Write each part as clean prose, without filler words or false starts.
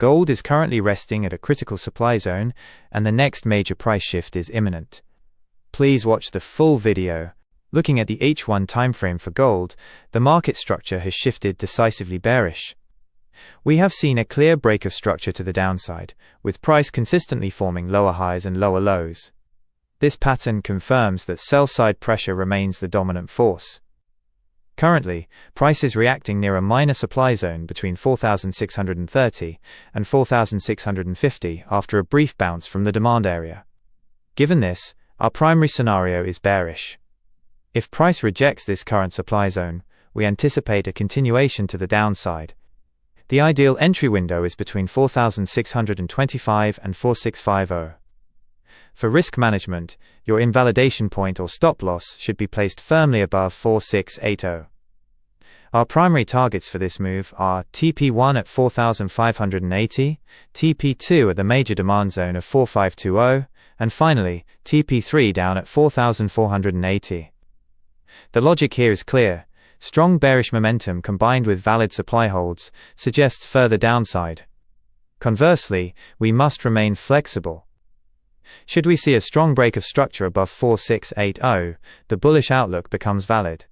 Gold is currently resting at a critical supply zone, and the next major price shift is imminent. Please watch the full video. Looking at the H1 timeframe for gold, the market structure has shifted decisively bearish. We have seen a clear break of structure to the downside, with price consistently forming lower highs and lower lows. This pattern confirms that sell-side pressure remains the dominant force. Currently, price is reacting near a minor supply zone between 4,630 and 4,650 after a brief bounce from the demand area. Given this, our primary scenario is bearish. If price rejects this current supply zone, we anticipate a continuation to the downside. The ideal entry window is between 4,625 and 4,650. For risk management, your invalidation point or stop loss should be placed firmly above 4,680. Our primary targets for this move are TP1 at 4,580, TP2 at the major demand zone of 4,520, and finally, TP3 down at 4,480. The logic here is clear. Strong bearish momentum combined with valid supply holds suggests further downside. Conversely, we must remain flexible. Should we see a strong break of structure above 4,680, the bullish outlook becomes valid.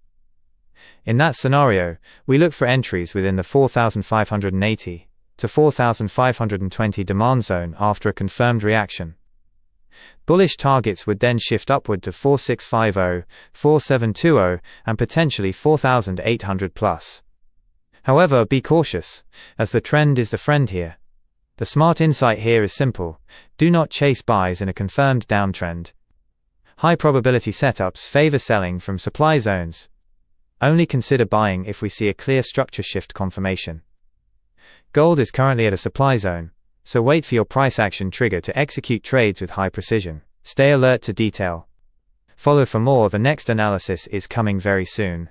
In that scenario, we look for entries within the 4,580 to 4,520 demand zone after a confirmed reaction. Bullish targets would then shift upward to 4,650, 4,720, and potentially 4,800 plus. However, be cautious, as the trend is the friend here. The smart insight here is simple: do not chase buys in a confirmed downtrend. High probability setups favor selling from supply zones. Only consider buying if we see a clear structure shift confirmation. Gold is currently at a supply zone, so wait for your price action trigger to execute trades with high precision. Stay alert to detail. Follow for more. The next analysis is coming very soon.